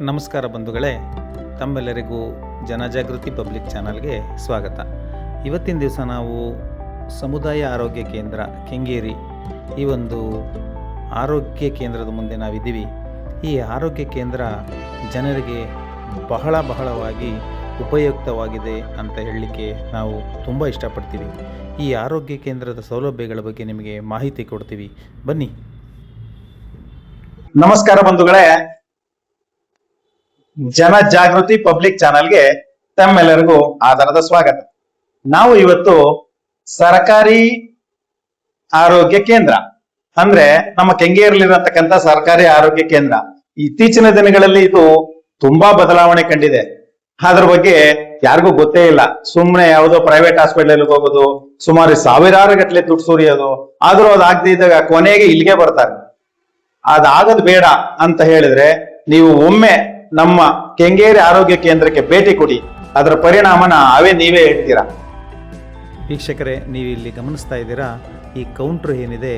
ನಮಸ್ಕಾರ ಬಂಧುಗಳೇ, ತಮ್ಮೆಲ್ಲರಿಗೂ ಜನಜಾಗೃತಿ ಪಬ್ಲಿಕ್ ಚಾನಲ್ಗೆ ಸ್ವಾಗತ. ಇವತ್ತಿನ ದಿವಸ ನಾವು ಸಮುದಾಯ ಆರೋಗ್ಯ ಕೇಂದ್ರ ಕೆಂಗೇರಿ ಈ ಒಂದು ಆರೋಗ್ಯ ಕೇಂದ್ರದ ಮುಂದೆ ನಾವಿದ್ದೀವಿ. ಈ ಆರೋಗ್ಯ ಕೇಂದ್ರ ಜನರಿಗೆ ಬಹಳವಾಗಿ ಉಪಯುಕ್ತವಾಗಿದೆ ಅಂತ ಹೇಳಲಿಕ್ಕೆ ನಾವು ತುಂಬ ಇಷ್ಟಪಡ್ತೀವಿ. ಈ ಆರೋಗ್ಯ ಕೇಂದ್ರದ ಸೌಲಭ್ಯಗಳ ಬಗ್ಗೆ ನಿಮಗೆ ಮಾಹಿತಿ ಕೊಡ್ತೀವಿ, ಬನ್ನಿ. ನಮಸ್ಕಾರ ಬಂಧುಗಳೇ, ಜನಜಾಗೃತಿ ಪಬ್ಲಿಕ್ ಚಾನಲ್ಗೆ ತಮ್ಮೆಲ್ಲರಿಗೂ ಆಧಾರದ ಸ್ವಾಗತ. ನಾವು ಇವತ್ತು ಸರ್ಕಾರಿ ಆರೋಗ್ಯ ಕೇಂದ್ರ ಅಂದ್ರೆ ನಮ್ಮ ಕೆಂಗೇರಿಯಲ್ಲಿರತಕ್ಕಂಥ ಸರ್ಕಾರಿ ಆರೋಗ್ಯ ಕೇಂದ್ರ ಇತ್ತೀಚಿನ ದಿನಗಳಲ್ಲಿ ಇದು ತುಂಬಾ ಬದಲಾವಣೆ ಕಂಡಿದೆ. ಅದ್ರ ಬಗ್ಗೆ ಯಾರಿಗೂ ಗೊತ್ತೇ ಇಲ್ಲ. ಸುಮ್ಮನೆ ಯಾವುದೋ ಪ್ರೈವೇಟ್ ಹಾಸ್ಪಿಟಲ್ ಹೋಗೋದು, ಸುಮಾರು ಸಾವಿರಾರು ಗಟ್ಟಲೆ ದುಡ್ಡು ಸುರಿಯೋದು, ಆದ್ರೂ ಅದಾಗದೇ ಇದ್ದಾಗ ಕೊನೆಗೆ ಇಲ್ಲಿಗೆ ಬರ್ತಾರೆ. ಅದಾಗದ್ ಬೇಡ ಅಂತ ಹೇಳಿದ್ರೆ ನೀವು ಒಮ್ಮೆ ನಮ್ಮ ಕೆಂಗೇರಿ ಆರೋಗ್ಯ ಕೇಂದ್ರಕ್ಕೆ ಭೇಟಿ ಕೊಡಿ. ಅದರ ಪರಿಣಾಮನ ನೀವೇ ಹೇಳ್ತೀರಾ. ವೀಕ್ಷಕರೇ, ನೀವು ಇಲ್ಲಿ ಗಮನಿಸ್ತಾ ಇದ್ದೀರಾ, ಈ ಕೌಂಟ್ರ್ ಏನಿದೆ,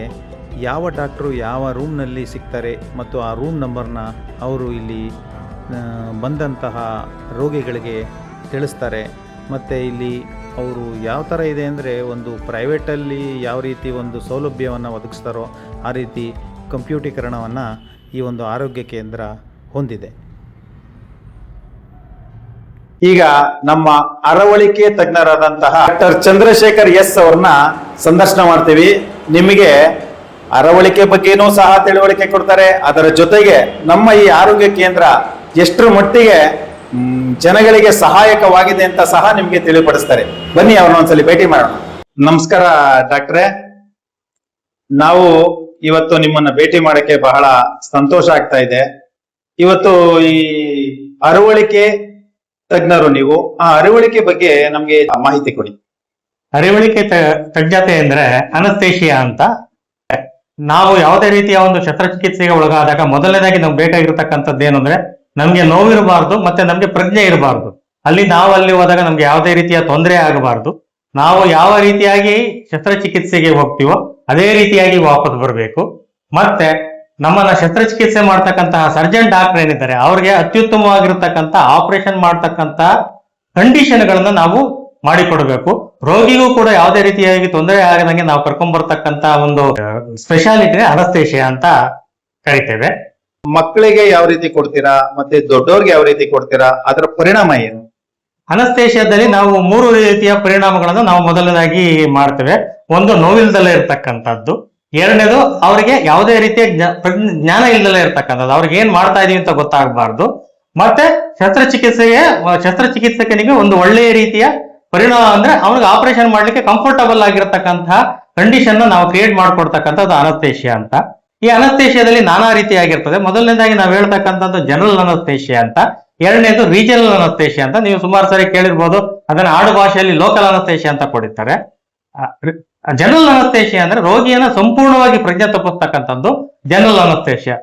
ಯಾವ ಡಾಕ್ಟ್ರು ಯಾವ ರೂಮ್ನಲ್ಲಿ ಸಿಗ್ತಾರೆ ಮತ್ತು ಆ ರೂಮ್ ನಂಬರ್ನ ಅವರು ಇಲ್ಲಿ ಬಂದಂತಹ ರೋಗಿಗಳಿಗೆ ತಿಳಿಸ್ತಾರೆ. ಮತ್ತು ಇಲ್ಲಿ ಅವರು ಯಾವ ಥರ ಇದೆ ಅಂದರೆ, ಒಂದು ಪ್ರೈವೇಟಲ್ಲಿ ಯಾವ ರೀತಿ ಒಂದು ಸೌಲಭ್ಯವನ್ನು ಒದಗಿಸ್ತಾರೋ ಆ ರೀತಿ ಕಂಪ್ಯೂಟೀಕರಣವನ್ನು ಈ ಒಂದು ಆರೋಗ್ಯ ಕೇಂದ್ರ ಹೊಂದಿದೆ. ಈಗ ನಮ್ಮ ಅರವಳಿಕೆ ತಜ್ಞರಾದಂತಹ ಡಾಕ್ಟರ್ ಚಂದ್ರಶೇಖರ್ ಎಸ್ ಅವ್ರನ್ನ ಸಂದರ್ಶನ ಮಾಡ್ತೀವಿ. ನಿಮಗೆ ಅರವಳಿಕೆ ಬಗ್ಗೆನೂ ಸಹ ತಿಳುವಳಿಕೆ ಕೊಡ್ತಾರೆ. ಅದರ ಜೊತೆಗೆ ನಮ್ಮ ಈ ಆರೋಗ್ಯ ಕೇಂದ್ರ ಎಷ್ಟರ ಮಟ್ಟಿಗೆ ಜನಗಳಿಗೆ ಸಹಾಯಕವಾಗಿದೆ ಅಂತ ಸಹ ನಿಮ್ಗೆ ತಿಳಿಪಡಿಸ್ತಾರೆ. ಬನ್ನಿ, ಅವ್ರನ್ನ ಒಂದ್ಸಲಿ ಭೇಟಿ ಮಾಡೋಣ. ನಮಸ್ಕಾರ ಡಾಕ್ಟ್ರೇ, ನಾವು ಇವತ್ತು ನಿಮ್ಮನ್ನ ಭೇಟಿ ಮಾಡಕ್ಕೆ ಬಹಳ ಸಂತೋಷ ಆಗ್ತಾ ಇದೆ. ಇವತ್ತು ಈ ಅರವಳಿಕೆ ತಜ್ಞರು ನೀವು, ಆ ಅರವಳಿಕೆ ಬಗ್ಗೆ ನಮ್ಗೆ ಮಾಹಿತಿ ಕೊಡಿ. ಅರವಳಿಕೆ ತಜ್ಞತೆ ಅಂದ್ರೆ ಅನಸ್ತೇಶಿಯಾ ಅಂತ. ನಾವು ಯಾವುದೇ ರೀತಿಯ ಒಂದು ಶಸ್ತ್ರಚಿಕಿತ್ಸೆಗೆ ಒಳಗಾದಾಗ ಮೊದಲನೇದಾಗಿ ನಮ್ಗೆ ಬೇಕಾಗಿರ್ತಕ್ಕಂಥದ್ದು ಏನು ಅಂದ್ರೆ, ನಮ್ಗೆ ನೋವಿರಬಾರ್ದು ಮತ್ತೆ ನಮ್ಗೆ ಪ್ರಜ್ಞೆ ಇರಬಾರ್ದು. ನಾವು ಅಲ್ಲಿ ಹೋದಾಗ ನಮ್ಗೆ ಯಾವುದೇ ರೀತಿಯ ತೊಂದರೆ ಆಗಬಾರ್ದು. ನಾವು ಯಾವ ರೀತಿಯಾಗಿ ಶಸ್ತ್ರಚಿಕಿತ್ಸೆಗೆ ಹೋಗ್ತೀವೋ ಅದೇ ರೀತಿಯಾಗಿ ವಾಪಸ್ ಬರಬೇಕು. ಮತ್ತೆ ನಮ್ಮನ್ನ ಶಸ್ತ್ರಚಿಕಿತ್ಸೆ ಮಾಡ್ತಕ್ಕಂತಹ ಸರ್ಜನ್ ಡಾಕ್ಟರ್ ಏನಿದ್ದಾರೆ ಅವ್ರಿಗೆ ಅತ್ಯುತ್ತಮವಾಗಿರ್ತಕ್ಕಂಥ ಆಪರೇಷನ್ ಮಾಡ್ತಕ್ಕಂಥ ಕಂಡೀಷನ್ಗಳನ್ನ ನಾವು ಮಾಡಿಕೊಡ್ಬೇಕು. ರೋಗಿಗೂ ಕೂಡ ಯಾವುದೇ ರೀತಿಯಾಗಿ ತೊಂದರೆ ಆಗದಂಗೆ ನಾವು ಕರ್ಕೊಂಡ್ ಬರ್ತಕ್ಕಂಥ ಒಂದು ಸ್ಪೆಷಾಲಿಟಿನೇ ಅನಸ್ತೇಶಿಯಾ ಅಂತ ಕರಿತೇವೆ. ಮಕ್ಕಳಿಗೆ ಯಾವ ರೀತಿ ಕೊಡ್ತೀರಾ ಮತ್ತೆ ದೊಡ್ಡವ್ರಿಗೆ ಯಾವ ರೀತಿ ಕೊಡ್ತೀರಾ, ಅದರ ಪರಿಣಾಮ ಏನು? ಅನಸ್ತೇಶಿಯಾದಲ್ಲಿ ನಾವು 3 ರೀತಿಯ ಪರಿಣಾಮಗಳನ್ನು ನಾವು ಮೊದಲನೇದಾಗಿ ಮಾಡ್ತೇವೆ. ಒಂದು, ನೋವಿಲ್ದಲೇ ಇರ್ತಕ್ಕಂಥದ್ದು. ಎರಡನೇದು, ಅವರಿಗೆ ಯಾವುದೇ ರೀತಿಯ ಜ್ಞಾನ ಇಲ್ದಲೇ ಇರ್ತಕ್ಕಂಥದ್ದು, ಅವ್ರಿಗೆ ಏನ್ ಮಾಡ್ತಾ ಇದೀವಿ ಅಂತ ಗೊತ್ತಾಗಬಾರ್ದು. ಮತ್ತೆ ಶಸ್ತ್ರಚಿಕಿತ್ಸಕನಿಗೆ ಒಂದು ಒಳ್ಳೆಯ ರೀತಿಯ ಪರಿಣಾಮ ಅಂದ್ರೆ ಅವನಿಗೆ ಆಪರೇಷನ್ ಮಾಡ್ಲಿಕ್ಕೆ ಕಂಫರ್ಟಬಲ್ ಆಗಿರತಕ್ಕಂತಹ ಕಂಡೀಷನ್ ನಾವು ಕ್ರಿಯೇಟ್ ಮಾಡ್ಕೊಡ್ತಕ್ಕಂಥದ್ದು ಅನಸ್ತೇಶಿಯಾ ಅಂತ. ಈ ಅನಸ್ತೇಶಿಯಾದಲ್ಲಿ ನಾನಾ ರೀತಿಯಾಗಿರ್ತದೆ. ಮೊದಲನೇದಾಗಿ ನಾವು ಹೇಳ್ತಕ್ಕಂಥದ್ದು ಜನರಲ್ ಅನಸ್ತೇಶಿಯಾ ಅಂತ. ಎರಡನೇದು ರೀಜನಲ್ ಅನಸ್ತೇಶಿಯಾ ಅಂತ. ನೀವು ಸುಮಾರು ಸಾರಿ ಕೇಳಿರ್ಬೋದು, ಅದನ್ನ ಆಡು ಭಾಷೆಯಲ್ಲಿ ಲೋಕಲ್ ಅನಸ್ತೇಶಿಯಾ ಅಂತ ಕೊಡಿರ್ತಾರೆ. ಜನರಲ್ ಅನಸ್ತೇಶಿಯಾ ಅಂದ್ರೆ ರೋಗಿಯನ್ನ ಸಂಪೂರ್ಣವಾಗಿ ಪ್ರಜ್ಞೆ ತಪ್ಪಿಸ್ತಕ್ಕಂಥದ್ದು ಜನರಲ್ ಅನಸ್ತೇಶಿಯಾ.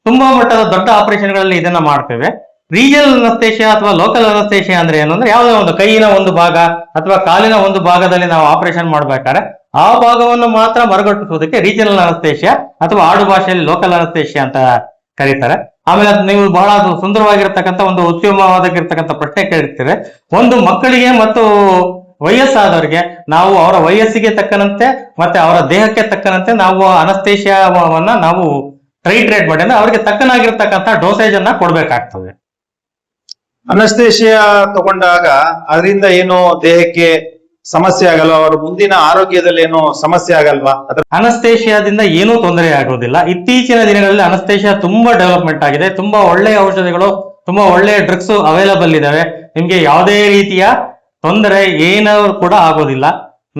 ತುಂಬಾ ಮಟ್ಟದ ದೊಡ್ಡ ಆಪರೇಷನ್ಗಳಲ್ಲಿ ಇದನ್ನ ಮಾಡ್ತೇವೆ. ರೀಜನಲ್ ಅನಸ್ತೇಶಿಯಾ ಅಥವಾ ಲೋಕಲ್ ಅನಸ್ತೇಶಿಯಾ ಅಂದ್ರೆ ಏನು ಅಂದ್ರೆ, ಯಾವುದೋ ಒಂದು ಕೈಯಿನ ಒಂದು ಭಾಗ ಅಥವಾ ಕಾಲಿನ ಒಂದು ಭಾಗದಲ್ಲಿ ನಾವು ಆಪರೇಷನ್ ಮಾಡ್ಬೇಕಾದ್ರೆ ಆ ಭಾಗವನ್ನು ಮಾತ್ರ ಮರುಗಟ್ಟಿಸುವುದಕ್ಕೆ ರೀಜನಲ್ ಅನಸ್ತೇಶಿಯಾ ಅಥವಾ ಆಡು ಭಾಷೆಯಲ್ಲಿ ಲೋಕಲ್ ಅನಸ್ತೇಶಿಯಾ ಅಂತ ಕರೀತಾರೆ. ಆಮೇಲೆ ನೀವು ಬಹಳ ಸುಂದರವಾಗಿರ್ತಕ್ಕಂಥ ಒಂದು ಉತ್ತಮವಾಗಿರ್ತಕ್ಕಂಥ ಪ್ರಶ್ನೆ ಕೇಳಿರ್ತೀರಿ. ಒಂದು, ಮಕ್ಕಳಿಗೆ ಮತ್ತು ವಯಸ್ಸಾದವರಿಗೆ ನಾವು ಅವರ ವಯಸ್ಸಿಗೆ ತಕ್ಕನಂತೆ ಮತ್ತೆ ಅವರ ದೇಹಕ್ಕೆ ತಕ್ಕನಂತೆ ನಾವು ಅನಸ್ತೇಶಿಯಾವನ್ನ ನಾವು ಟ್ರೈಟ್ರೇಟ್ ಮಾಡಿ ಅಂದ್ರೆ ಅವರಿಗೆ ತಕ್ಕನಾಗಿರ್ತಕ್ಕಂಥ ಡೋಸೇಜ್ ಅನ್ನ ಕೊಡ್ಬೇಕಾಗ್ತದೆ. ಅನಸ್ತೇಶಿಯಾ ತಗೊಂಡಾಗ ಅದರಿಂದ ಏನು ದೇಹಕ್ಕೆ ಸಮಸ್ಯೆ ಆಗಲ್ವಾ? ಅವರ ಮುಂದಿನ ಆರೋಗ್ಯದಲ್ಲಿ ಏನು ಸಮಸ್ಯೆ ಆಗಲ್ವಾ? ಅನಸ್ತೇಶಿಯಾದಿಂದ ಏನೂ ತೊಂದರೆ ಆಗೋದಿಲ್ಲ. ಇತ್ತೀಚಿನ ದಿನಗಳಲ್ಲಿ ಅನಸ್ತೇಶಿಯಾ ತುಂಬಾ ಡೆವಲಪ್ಮೆಂಟ್ ಆಗಿದೆ. ತುಂಬಾ ಒಳ್ಳೆಯ ಔಷಧಿಗಳು, ತುಂಬಾ ಒಳ್ಳೆಯ ಡ್ರಗ್ಸ್ ಅವೈಲಬಲ್ ಇದಾವೆ. ನಿಮ್ಗೆ ಯಾವುದೇ ರೀತಿಯ ತೊಂದರೆ ಏನೂ ಕೂಡ ಆಗೋದಿಲ್ಲ.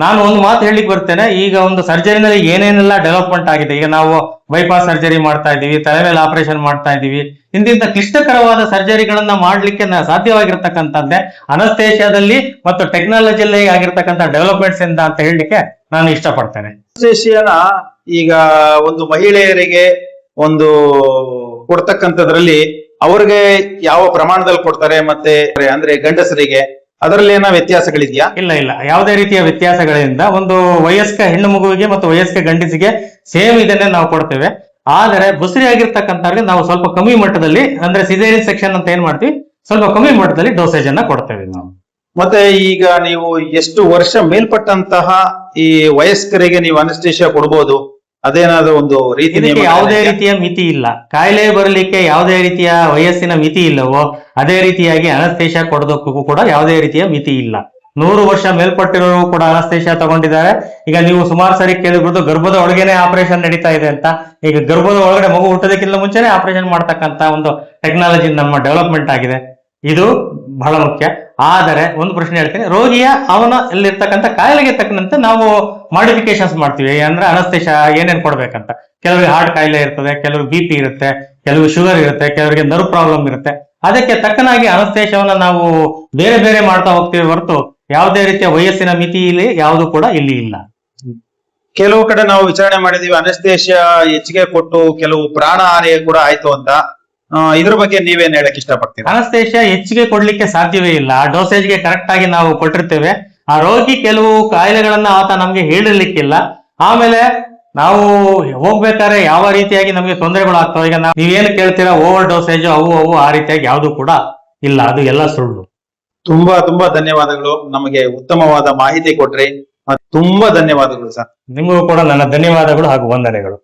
ನಾನು ಒಂದು ಮಾತು ಹೇಳಿಕ್ ಬರ್ತೇನೆ, ಈಗ ಒಂದು ಸರ್ಜರಿನಲ್ಲಿ ಏನೇನೆಲ್ಲ ಡೆವಲಪ್ಮೆಂಟ್ ಆಗಿದೆ. ಈಗ ನಾವು ಬೈಪಾಸ್ ಸರ್ಜರಿ ಮಾಡ್ತಾ ಇದೀವಿ, ತಲೆ ಮೇಲೆ ಆಪರೇಷನ್ ಮಾಡ್ತಾ ಇದೀವಿ. ಇಂತಿಂತ ಕ್ಲಿಷ್ಟಕರವಾದ ಸರ್ಜರಿಗಳನ್ನ ಮಾಡ್ಲಿಕ್ಕೆ ಸಾಧ್ಯವಾಗಿರ್ತಕ್ಕಂಥದ್ದೇ ಅನಸ್ತೇಶಿಯಾದಲ್ಲಿ ಮತ್ತು ಟೆಕ್ನಾಲಜಿಯಲ್ಲಿ ಆಗಿರ್ತಕ್ಕಂಥ ಡೆವಲಪ್ಮೆಂಟ್ಸ್ ಇಂದ ಅಂತ ಹೇಳಲಿಕ್ಕೆ ನಾನು ಇಷ್ಟಪಡ್ತೇನೆ. ಅನಸ್ತೇಶಿಯಾನ ಈಗ ಒಂದು ಮಹಿಳೆಯರಿಗೆ ಒಂದು ಕೊಡ್ತಕ್ಕಂಥದ್ರಲ್ಲಿ ಅವ್ರಿಗೆ ಯಾವ ಪ್ರಮಾಣದಲ್ಲಿ ಕೊಡ್ತಾರೆ ಮತ್ತೆ ಅಂದ್ರೆ ಗಂಡಸರಿಗೆ ಅದರಲ್ಲಿ ಏನೋ ವ್ಯತ್ಯಾಸಗಳಿದೆಯಾ? ಇಲ್ಲ, ಯಾವುದೇ ರೀತಿಯ ವ್ಯತ್ಯಾಸಗಳಿಂದ ಒಂದು ವಯಸ್ಕ ಹೆಣ್ಣು ಮಗುವಿಗೆ ಮತ್ತು ವಯಸ್ಕ ಗಂಡಸಿಗೆ ಸೇಮ್ ಇದನ್ನೇ ನಾವು ಕೊಡ್ತೇವೆ. ಆದರೆ ಬಸುರಿ ಆಗಿರ್ತಕ್ಕಂಥವ್ರಿಗೆ ನಾವು ಸ್ವಲ್ಪ ಕಮ್ಮಿ ಮಟ್ಟದಲ್ಲಿ, ಅಂದ್ರೆ ಸಿಸೇರಿಯನ್ ಸೆಕ್ಷನ್ ಅಂತ ಏನ್ ಮಾಡ್ತೀವಿ, ಸ್ವಲ್ಪ ಕಮ್ಮಿ ಮಟ್ಟದಲ್ಲಿ ಡೋಸೇಜ್ ಅನ್ನ ಕೊಡ್ತೇವೆ ನಾವು. ಮತ್ತೆ ಈಗ ನೀವು ಎಷ್ಟು ವರ್ಷ ಮೇಲ್ಪಟ್ಟಂತಹ ಈ ವಯಸ್ಕರಿಗೆ ನೀವು ಅನಸ್ತೇಶಿಯಾ ಕೊಡ್ಬೋದು? ಅದೇನಾದ್ರೂ ಒಂದು ರೀತಿ ಇದಕ್ಕೆ ನಿಯಮ ಯಾವುದೇ ಇದೆಯಾ? ರೀತಿಯ ಮಿತಿ ಇಲ್ಲ. ಕಾಯಿಲೆ ಬರಲಿಕ್ಕೆ ಯಾವುದೇ ರೀತಿಯ ವಯಸ್ಸಿನ ಮಿತಿ ಇಲ್ಲವೋ ಅದೇ ರೀತಿಯಾಗಿ ಅನಸ್ತೇಶಿಯಾ ಕೊಡೋದಕ್ಕೂ ಕೂಡ ಯಾವುದೇ ರೀತಿಯ ಮಿತಿ ಇಲ್ಲ. 100 ವರ್ಷ ಮೇಲ್ಪಟ್ಟಿರೋರು ಕೂಡ ಅನಸ್ತೇಶಿಯಾ ತಗೊಂಡಿದ್ದಾರೆ. ಈಗ ನೀವು ಸುಮಾರು ಸಾರಿ ಕೇಳಿಬಿಟ್ಟು ಗರ್ಭದ ಒಳಗೇನೆ ಆಪರೇಷನ್ ನಡೀತಾ ಇದೆ ಅಂತ. ಈಗ ಗರ್ಭದ ಒಳಗಡೆ ಮಗು ಹುಟ್ಟೋದಕ್ಕಿಂತ ಮುಂಚೆನೆ ಆಪರೇಷನ್ ಮಾಡ್ತಕ್ಕಂತ ಒಂದು ಟೆಕ್ನಾಲಜಿ ನಮ್ಮ ಡೆವಲಪ್ಮೆಂಟ್ ಆಗಿದೆ. ಇದು ಬಹಳ ಮುಖ್ಯ. ಆದರೆ ಒಂದು ಪ್ರಶ್ನೆ ಹೇಳ್ತೀನಿ, ರೋಗಿಯ ಅಲ್ಲಿರ್ತಕ್ಕಂಥ ಕಾಯಿಲೆಗೆ ತಕ್ಕಂತೆ ನಾವು ಮಾಡಿಫಿಕೇಶನ್ಸ್ ಮಾಡ್ತೀವಿ. ಅಂದ್ರೆ ಅನಸ್ತೇಶಿಯಾ ಏನೇನ್ ಕೊಡ್ಬೇಕಂತ. ಕೆಲವರಿಗೆ ಹಾರ್ಟ್ ಕಾಯಿಲೆ ಇರ್ತದೆ, ಕೆಲವರಿಗೆ BP ಇರುತ್ತೆ, ಕೆಲವರಿಗೆ ಶುಗರ್ ಇರುತ್ತೆ, ಕೆಲವರಿಗೆ ನರ್ವ್ ಪ್ರಾಬ್ಲಮ್ ಇರುತ್ತೆ. ಅದಕ್ಕೆ ತಕ್ಕನಾಗಿ ಅನಸ್ತೇಶಿಯಾವನ್ನ ನಾವು ಬೇರೆ ಬೇರೆ ಮಾಡ್ತಾ ಹೋಗ್ತೀವಿ ಹೊರತು ಯಾವುದೇ ರೀತಿಯ ವಯಸ್ಸಿನ ಮಿತಿ ಇಲ್ಲಿ ಯಾವುದು ಕೂಡ ಇಲ್ಲಿ ಇಲ್ಲ. ಕೆಲವು ಕಡೆ ನಾವು ವಿಚಾರಣೆ ಮಾಡಿದೀವಿ, ಅನಸ್ತೇಶಿಯಾ ಹೆಚ್ಚಿಗೆ ಕೊಟ್ಟು ಕೆಲವು ಪ್ರಾಣ ಹಾನಿ ಕೂಡ ಆಯ್ತು ಅಂತ. ಇದ್ರ ಬಗ್ಗೆ ನೀವೇನ್ ಹೇಳಕ್ ಇಷ್ಟಪಡ್ತೀರಾ? ಅನಸ್ತೇಶಿಯಾ ಹೆಚ್ಚಿಗೆ ಕೊಡ್ಲಿಕ್ಕೆ ಸಾಧ್ಯವೇ ಇಲ್ಲ. ಆ ಡೋಸೇಜ್ಗೆ ಕರೆಕ್ಟ್ ಆಗಿ ನಾವು ಕೊಟ್ಟಿರ್ತೇವೆ. ಆ ರೋಗಿ ಕೆಲವು ಕಾಯಿಲೆಗಳನ್ನ ಆತ ನಮ್ಗೆ ಹೇಳಿರ್ಲಿಕ್ಕಿಲ್ಲ. ಆಮೇಲೆ ನಾವು ಹೋಗ್ಬೇಕಾದ್ರೆ ಯಾವ ರೀತಿಯಾಗಿ ನಮಗೆ ತೊಂದರೆಗಳು ಆಗ್ತವೆ. ಈಗ ನೀವೇನು ಕೇಳ್ತೀರಾ ಓವರ್ ಡೋಸೇಜ್ ಅವು ಆ ರೀತಿಯಾಗಿ ಯಾವುದು ಕೂಡ ಇಲ್ಲ. ಅದು ಎಲ್ಲ ಸುಳ್ಳು. ತುಂಬಾ ತುಂಬಾ ಧನ್ಯವಾದಗಳು. ನಮಗೆ ಉತ್ತಮವಾದ ಮಾಹಿತಿ ಕೊಟ್ರಿ. ತುಂಬಾ ಧನ್ಯವಾದಗಳು ಸರ್. ನಿಮಗೂ ಕೂಡ ನನ್ನ ಧನ್ಯವಾದಗಳು ಹಾಗೂ ವಂದನೆಗಳು.